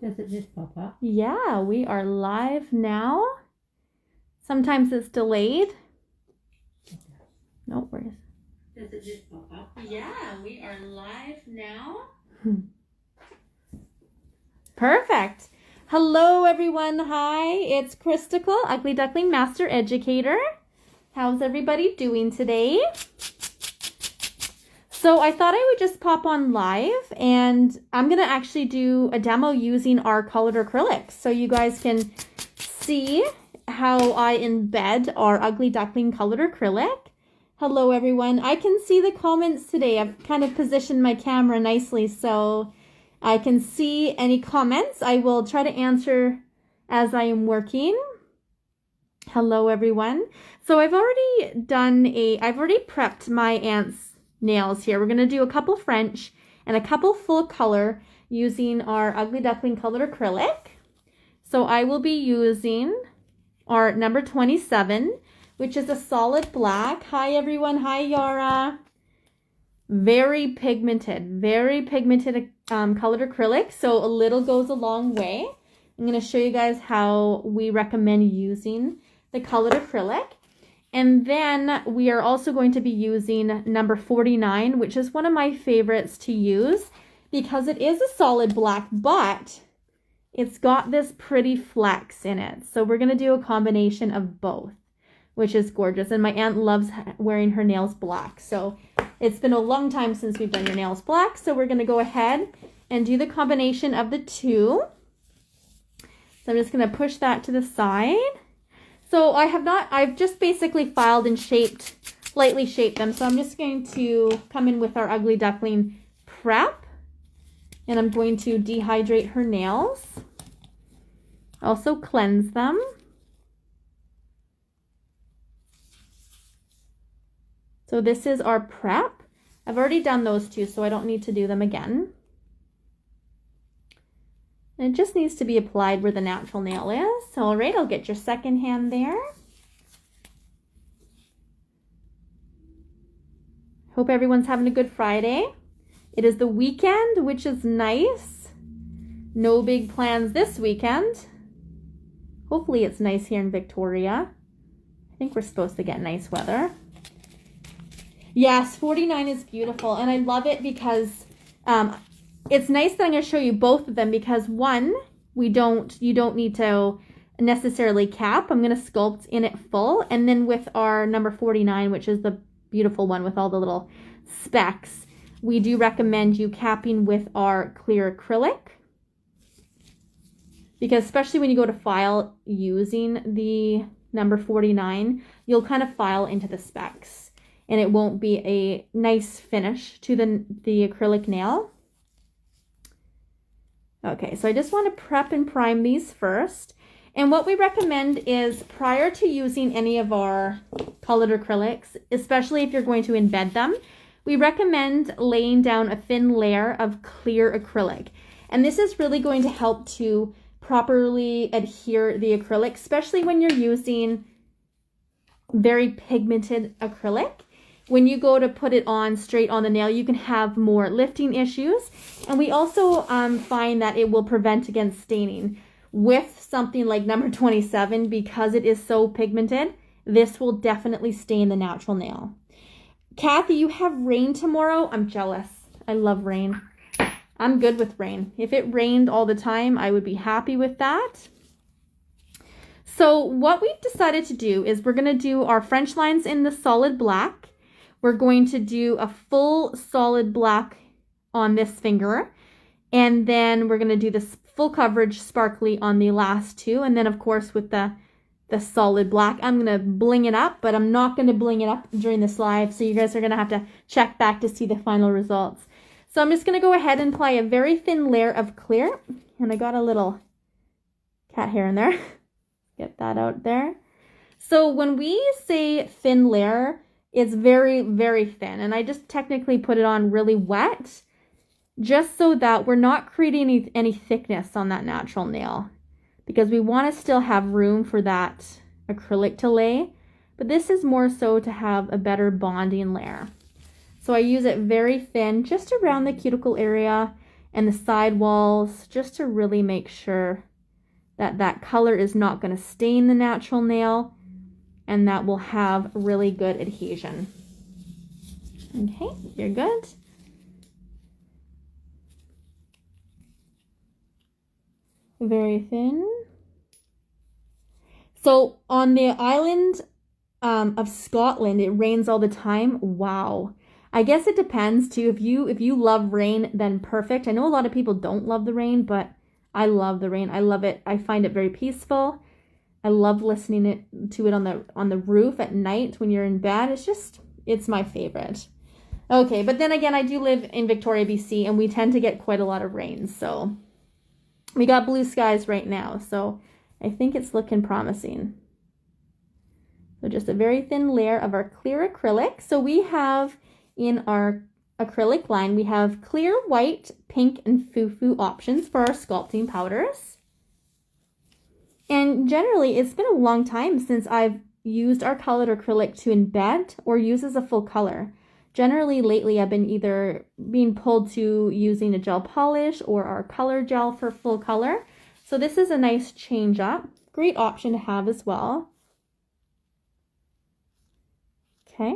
Does it just pop up? Yeah, we are live now. Sometimes it's delayed. No, where is it? Does it just pop up? Yeah, we are live now. Perfect. Hello, everyone. Hi, it's Christical, Ugly Duckling Master Educator. How's everybody doing today? So I thought I would just pop on live, and I'm going to actually do a demo using our colored acrylics so you guys can see how I embed our Ugly Duckling colored acrylic. Hello, everyone. I can see the comments today. I've kind of positioned my camera nicely so I can see any comments. I will try to answer as I am working. Hello, everyone. So I've already prepped my aunt's nails here. We're going to do a couple French and a couple full color using our Ugly Duckling colored acrylic. So I will be using our number 27, which is a solid black. Hi, everyone. Hi, Yara. Very pigmented colored acrylic. So a little goes a long way. I'm going to show you guys how we recommend using the colored acrylic. And then we are also going to be using number 49, which is one of my favorites to use because it is a solid black, but it's got this pretty flecks in it. So we're going to do a combination of both, which is gorgeous. And my aunt loves wearing her nails black. So it's been a long time since we've done your nails black. So we're going to go ahead and do the combination of the two. So I'm just going to push that to the side. So I've just basically filed and lightly shaped them. So I'm just going to come in with our Ugly Duckling prep. And I'm going to dehydrate her nails. Also cleanse them. So this is our prep. I've already done those two, so I don't need to do them again. And it just needs to be applied where the natural nail is. All right, I'll get your second hand there. Hope everyone's having a good Friday. It is the weekend, which is nice. No big plans this weekend. Hopefully it's nice here in Victoria. I think we're supposed to get nice weather. Yes, 49 is beautiful, and I love it because it's nice that I'm going to show you both of them because one, you don't need to necessarily cap. I'm going to sculpt in it full, and then with our number 49, which is the beautiful one with all the little specks, we do recommend you capping with our clear acrylic because especially when you go to file using the number 49, you'll kind of file into the specks. And it won't be a nice finish to the acrylic nail. Okay, so I just want to prep and prime these first. And what we recommend is prior to using any of our colored acrylics, especially if you're going to embed them, we recommend laying down a thin layer of clear acrylic. And this is really going to help to properly adhere the acrylic, especially when you're using very pigmented acrylic. When you go to put it on straight on the nail, you can have more lifting issues. And we also find that it will prevent against staining. With something like number 27, because it is so pigmented, this will definitely stain the natural nail. Kathy, you have rain tomorrow? I'm jealous. I love rain. I'm good with rain. If it rained all the time, I would be happy with that. So what we've decided to do is we're going to do our French lines in the solid black. We're going to do a full solid black on this finger. And then we're going to do this full coverage sparkly on the last two. And then, of course, with the solid black, I'm going to bling it up. But I'm not going to bling it up during this live. So you guys are going to have to check back to see the final results. So I'm just going to go ahead and apply a very thin layer of clear. And I got a little cat hair in there. Get that out there. So when we say thin layer, it's very, very thin. And I just technically put it on really wet just so that we're not creating any thickness on that natural nail because we want to still have room for that acrylic to lay. But this is more so to have a better bonding layer. So I use it very thin just around the cuticle area and the side walls, just to really make sure that that color is not going to stain the natural nail and that will have really good adhesion. Okay, you're good. Very thin. So on the island of Scotland, it rains all the time. Wow. I guess it depends too. If you love rain, then perfect. I know a lot of people don't love the rain, but I love the rain. I love it. I find it very peaceful. I love listening to it on the roof at night when you're in bed. It's my favorite. Okay, but then again, I do live in Victoria, BC, and we tend to get quite a lot of rain. So we got blue skies right now. So I think it's looking promising. So just a very thin layer of our clear acrylic. So we have in our acrylic line, we have clear, white, pink, and foo-foo options for our sculpting powders. And generally, it's been a long time since I've used our colored acrylic to embed or use as a full color. Generally, lately, I've been either being pulled to using a gel polish or our color gel for full color. So this is a nice change up. Great option to have as well. Okay,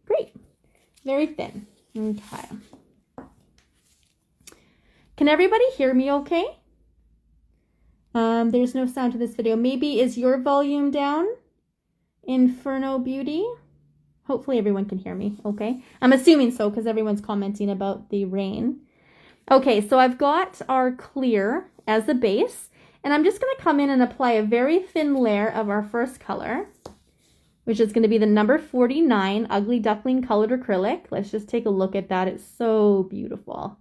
great. Very thin. Okay. Can everybody hear me okay? There's no sound to this video. Maybe is your volume down? Inferno Beauty? Hopefully everyone can hear me, okay? I'm assuming so because everyone's commenting about the rain. Okay, so I've got our clear as the base, and I'm just going to come in and apply a very thin layer of our first color, which is going to be the number 49 Ugly Duckling Colored Acrylic. Let's just take a look at that. It's so beautiful.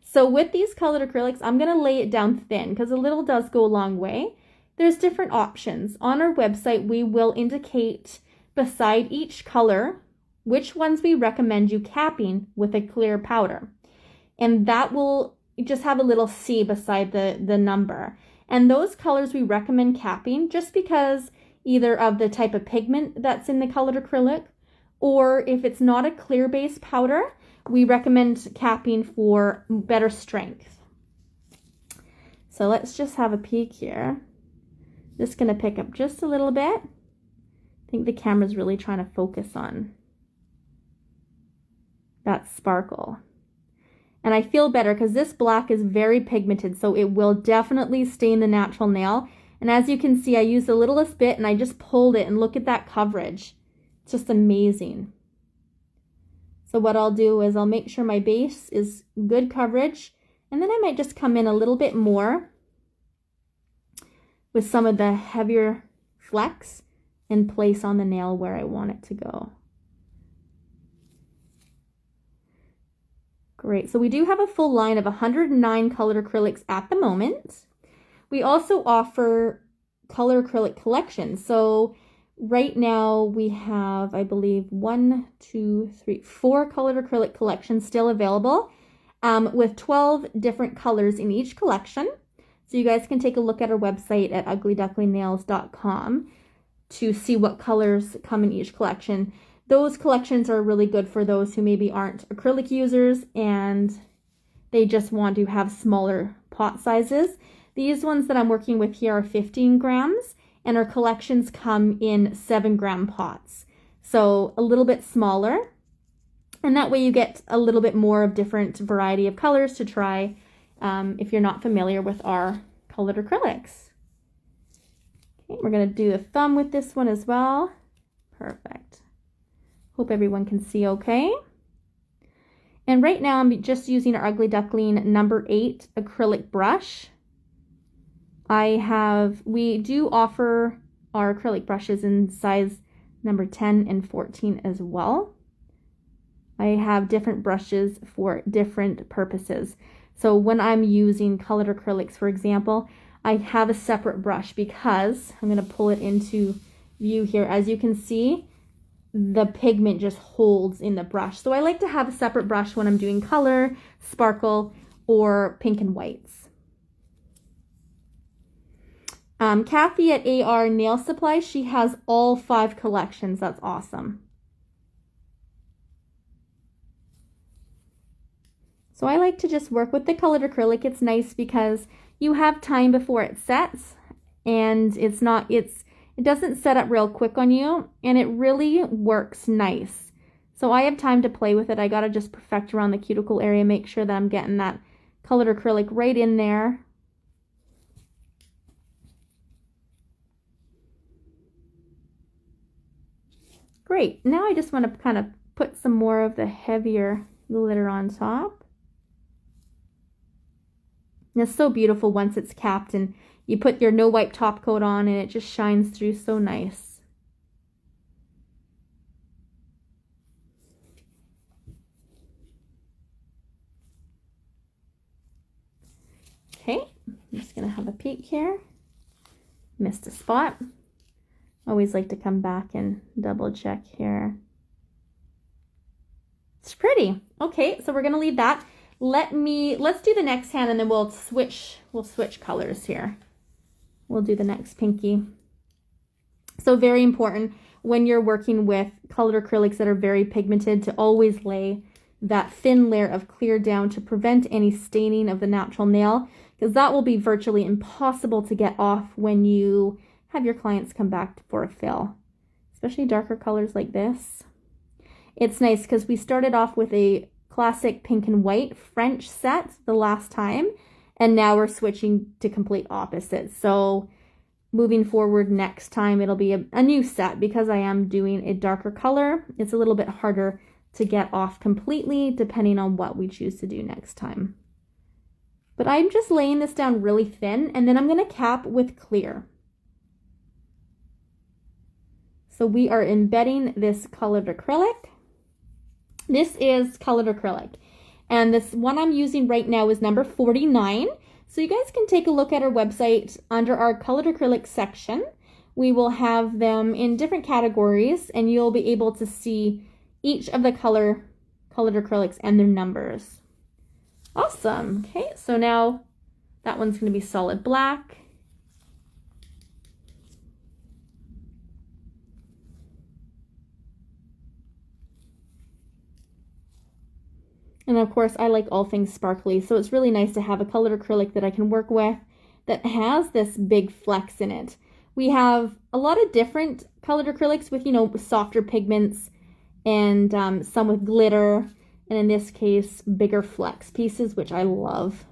So with these colored acrylics, I'm going to lay it down thin because a little does go a long way. There's different options. On our website, we will indicate beside each color which ones we recommend you capping with a clear powder. And that will just have a little C beside the number. And those colors we recommend capping just because either of the type of pigment that's in the colored acrylic, or if it's not a clear base powder, we recommend capping for better strength. So let's just have a peek here. Just going to pick up just a little bit. I think the camera's really trying to focus on that sparkle. And I feel better because this black is very pigmented, so it will definitely stain the natural nail. And as you can see, I used the littlest bit and I just pulled it, and look at that coverage. It's just amazing. So what I'll do is I'll make sure my base is good coverage, and then I might just come in a little bit more with some of the heavier flecks and place on the nail where I want it to go. Great, so we do have a full line of 109 colored acrylics at the moment. We also offer color acrylic collections. So right now we have, I believe, 4 colored acrylic collections still available with 12 different colors in each collection. So you guys can take a look at our website at uglyducklingnails.com to see what colors come in each collection. Those collections are really good for those who maybe aren't acrylic users and they just want to have smaller pot sizes. These ones that I'm working with here are 15 grams, and our collections come in 7-gram pots. So a little bit smaller, and that way you get a little bit more of different variety of colors to try if you're not familiar with our colored acrylics. Okay, we're going to do a thumb with this one as well. Perfect. Hope everyone can see okay. And right now I'm just using our Ugly Duckling number 8 acrylic brush. We do offer our acrylic brushes in size number 10 and 14 as well. I have different brushes for different purposes. So when I'm using colored acrylics, for example, I have a separate brush because I'm going to pull it into view here. As you can see, the pigment just holds in the brush. So I like to have a separate brush when I'm doing color, sparkle, or pink and whites. Kathy at AR Nail Supply, she has all 5 collections. That's awesome. So I like to just work with the colored acrylic. It's nice because you have time before it sets, and it doesn't set up real quick on you, and it really works nice. So I have time to play with it. I gotta just perfect around the cuticle area, make sure that I'm getting that colored acrylic right in there. Great. Now I just want to kind of put some more of the heavier glitter on top. And it's so beautiful once it's capped and you put your no wipe top coat on and it just shines through so nice. Okay, I'm just going to have a peek here. Missed a spot. Always like to come back and double check here. It's pretty. Okay, so we're going to leave that. Let's do the next hand and then we'll switch colors here. We'll do the next pinky. So very important when you're working with colored acrylics that are very pigmented to always lay that thin layer of clear down to prevent any staining of the natural nail, because that will be virtually impossible to get off when you have your clients come back for a fill, especially darker colors like this. It's nice because we started off with a classic pink and white French set the last time, and now we're switching to complete opposites. So moving forward next time, it'll be a new set because I am doing a darker color. It's a little bit harder to get off completely depending on what we choose to do next time. But I'm just laying this down really thin, and then I'm going to cap with clear. So we are embedding this colored acrylic. This is colored acrylic. And this one I'm using right now is number 49. So you guys can take a look at our website under our colored acrylic section. We will have them in different categories and you'll be able to see each of the colored acrylics and their numbers. Awesome. Okay, so now that one's going to be solid black. And of course, I like all things sparkly, so it's really nice to have a colored acrylic that I can work with that has this big flex in it. We have a lot of different colored acrylics with, softer pigments and some with glitter, and in this case, bigger flex pieces, which I love.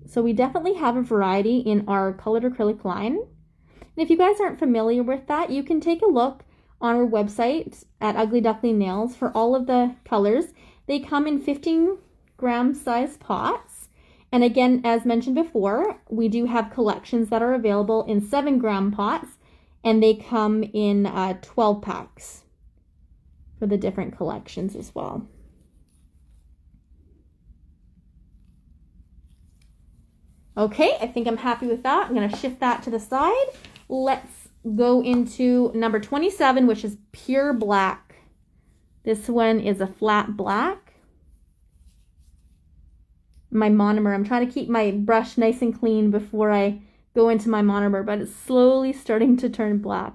So we definitely have a variety in our colored acrylic line. And if you guys aren't familiar with that, you can take a look on our website at Ugly Duckling Nails for all of the colors. They come in 15-gram size pots. And again, as mentioned before, we do have collections that are available in 7-gram pots, and they come in 12 packs for the different collections as well. Okay, I think I'm happy with that. I'm going to shift that to the side. Let's go into number 27, which is pure black. This one is a flat black. My monomer, I'm trying to keep my brush nice and clean before I go into my monomer, but it's slowly starting to turn black.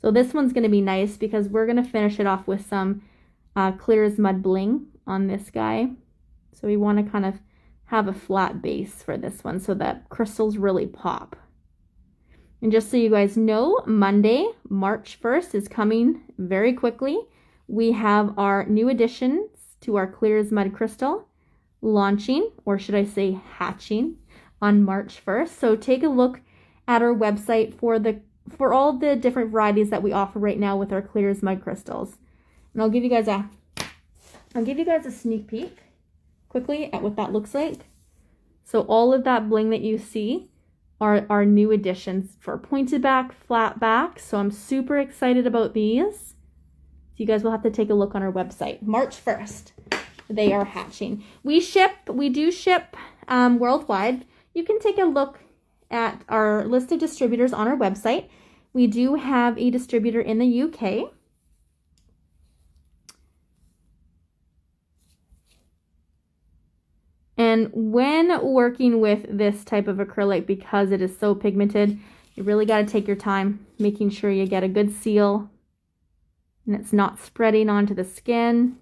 So this one's going to be nice because we're going to finish it off with some clear as mud bling on this guy. So we want to kind of have a flat base for this one so that crystals really pop. And just so you guys know, Monday, March 1st is coming very quickly. We have our new additions to our Clear as Mud crystal launching, or should I say hatching, on March 1st. So take a look at our website for all the different varieties that we offer right now with our Clear as Mud crystals. And I'll give you guys a sneak peek quickly at what that looks like. So all of that bling that you see are our new additions for pointed back, flat back. So I'm super excited about these. So you guys will have to take a look on our website. March 1st, they are hatching. We do ship worldwide. You can take a look at our list of distributors on our website. We do have a distributor in the UK. And when working with this type of acrylic, because it is so pigmented, you really got to take your time, making sure you get a good seal and it's not spreading onto the skin.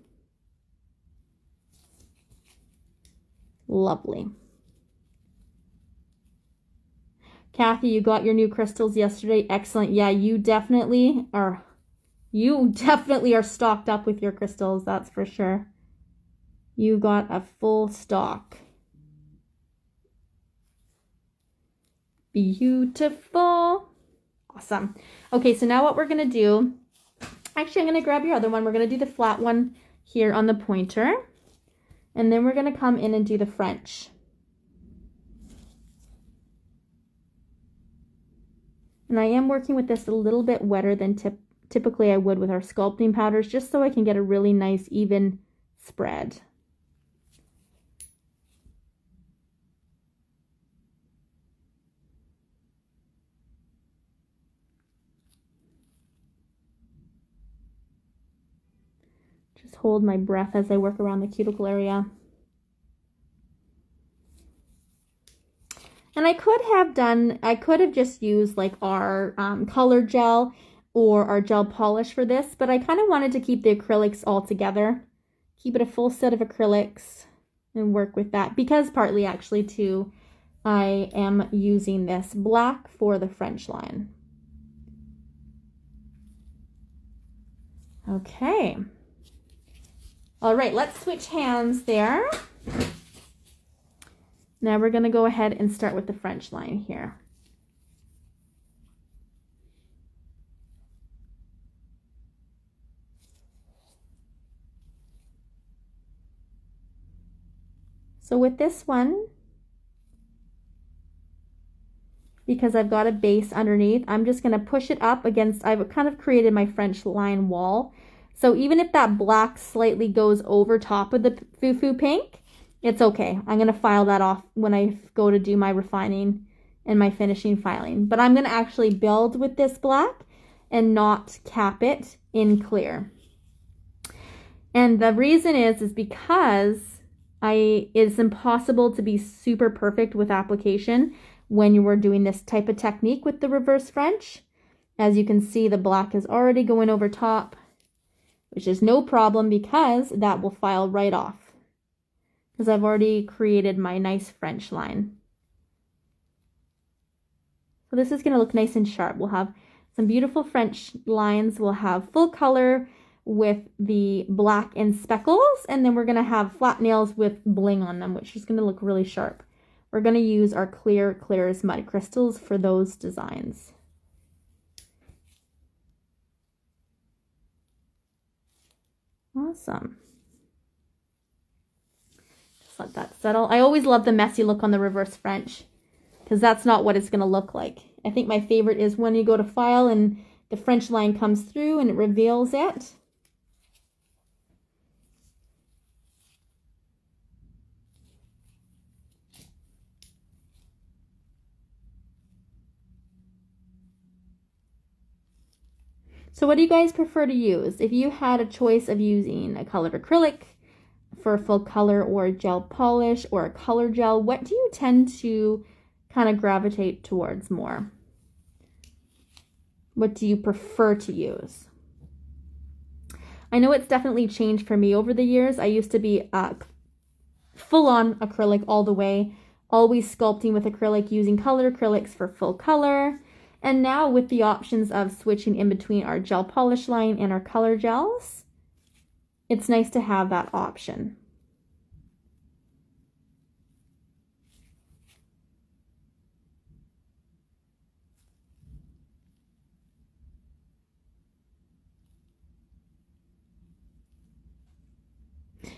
Lovely. Kathy, you got your new crystals yesterday. Excellent. Yeah, you definitely are stocked up with your crystals, that's for sure. You got a full stock. Beautiful. Awesome. Okay, so now what we're going to do, actually I'm going to grab your other one. We're going to do the flat one here on the pointer. And then we're going to come in and do the French. And I am working with this a little bit wetter than typically I would with our sculpting powders, just so I can get a really nice even spread. Just hold my breath as I work around the cuticle area. And I could have just used like our color gel or our gel polish for this, but I kind of wanted to keep the acrylics all together. Keep it a full set of acrylics and work with that, because partly actually too, I am using this black for the French line. Okay. All right, let's switch hands there. Now we're going to go ahead and start with the French line here. So with this one, because I've got a base underneath, I'm just going to push it up against, I've kind of created my French line wall. So even if that black slightly goes over top of the Foo Pink, it's okay. I'm going to file that off when I go to do my refining and my finishing filing. But I'm going to actually build with this black and not cap it in clear. And the reason is because it's impossible to be super perfect with application when you are doing this type of technique with the reverse French. As you can see, the black is already going over top, which is no problem because that will file right off, because I've already created my nice French line. So this is going to look nice and sharp. We'll have some beautiful French lines. We'll have full color with the black and speckles, and then we're going to have flat nails with bling on them, which is going to look really sharp. We're going to use our clear as mud crystals for those designs. Awesome. Just let that settle. I always love the messy look on the reverse French, because that's not what it's going to look like. I think my favorite is when you go to file and the French line comes through and it reveals it. So what do you guys prefer to use? If you had a choice of using a colored acrylic for full color, or a gel polish, or a color gel, what do you tend to kind of gravitate towards more? What do you prefer to use? I know it's definitely changed for me over the years. I used to be full-on acrylic all the way, always sculpting with acrylic, using colored acrylics for full color. And now with the options of switching in between our gel polish line and our color gels, it's nice to have that option.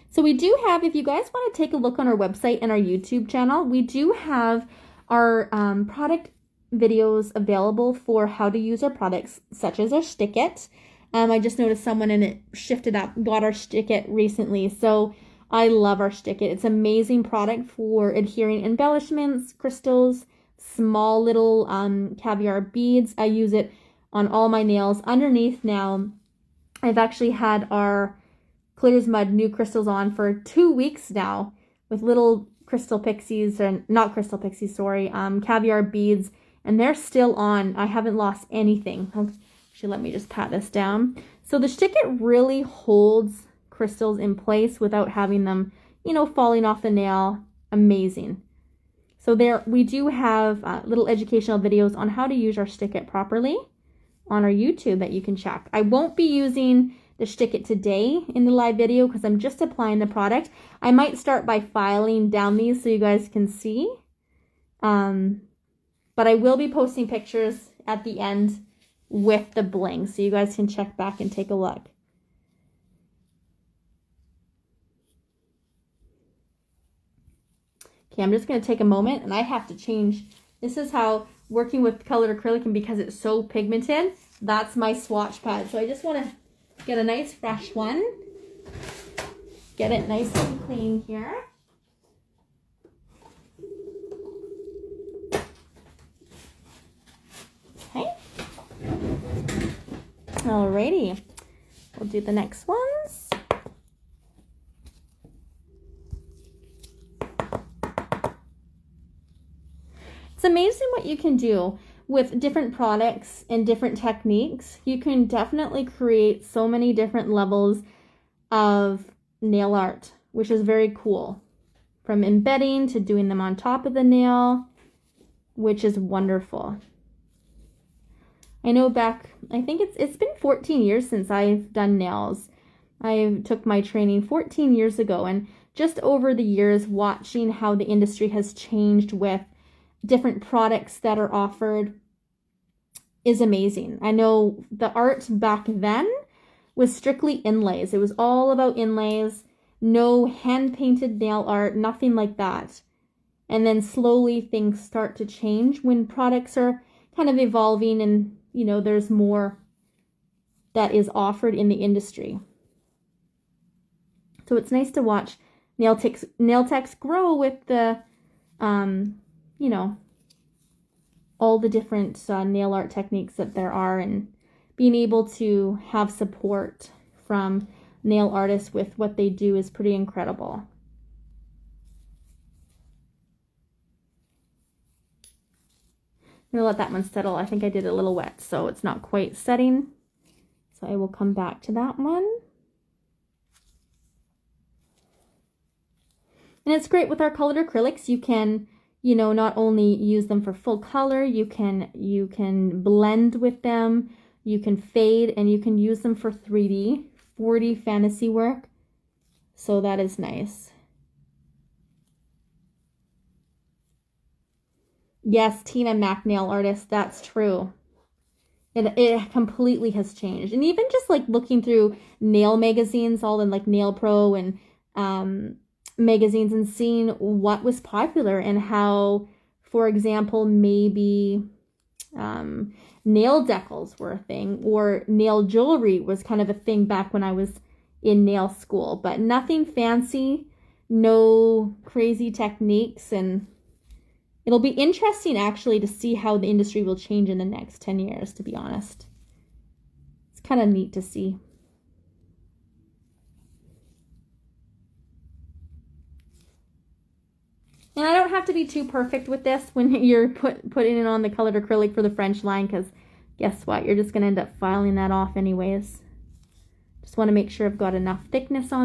So we do have, if you guys want to take a look on our website and our YouTube channel, we do have our product videos available for how to use our products, such as our Stick It. I just noticed someone in it shifted up, got our Stick It recently. So I love our Stick It. It's an amazing product for adhering embellishments, crystals, small little caviar beads. I use it on all my nails. Underneath now, I've actually had our Clear as Mud new crystals on for 2 weeks now with little crystal pixies, or not crystal pixies, sorry, caviar beads, and they're still on. I haven't lost anything. Actually, let me just pat this down. So the Stick It really holds crystals in place without having them, you know, falling off the nail. Amazing. So there, we do have little educational videos on how to use our Stick It properly on our YouTube that you can check. I won't be using the Stick It today in the live video because I'm just applying the product. I might start by filing down these so you guys can see. But I will be posting pictures at the end with the bling so you guys can check back and take a look. Okay, I'm just going to take a moment, and I have to change. This is how working with colored acrylic, and because it's so pigmented, that's my swatch pad. So I just want to get a nice fresh one. Get it nice and clean here. Okay. Alrighty. We'll do the next ones. It's amazing what you can do with different products and different techniques. You can definitely create so many different levels of nail art, which is very cool. From embedding to doing them on top of the nail, which is wonderful. I know back, I think it's been 14 years since I've done nails. I took my training 14 years ago, and just over the years watching how the industry has changed with different products that are offered is amazing. I know the art back then was strictly inlays. It was all about inlays, no hand-painted nail art, nothing like that. And then slowly things start to change when products are kind of evolving and, you know, there's more that is offered in the industry. So it's nice to watch nail techs grow with the you know, all the different nail art techniques that there are, and being able to have support from nail artists with what they do is pretty incredible. I'm gonna let that one settle. I think I did it a little wet, so it's not quite setting. So I will come back to that one. And it's great with our colored acrylics. You can, you know, not only use them for full color, you can blend with them, you can fade, and you can use them for 3D, 4D fantasy work. So that is nice. Yes, Tina Mac nail artist, that's true. It completely has changed. And even just like looking through nail magazines, all in like Nail Pro and magazines, and seeing what was popular and how, for example, maybe nail decals were a thing, or nail jewelry was kind of a thing back when I was in nail school, but nothing fancy, no crazy techniques. And it'll be interesting actually to see how the industry will change in the next 10 years, to be honest. It's kind of neat to see. And I don't have to be too perfect with this when you're putting it on the colored acrylic for the French line, because guess what? You're just going to end up filing that off anyways. Just want to make sure I've got enough thickness on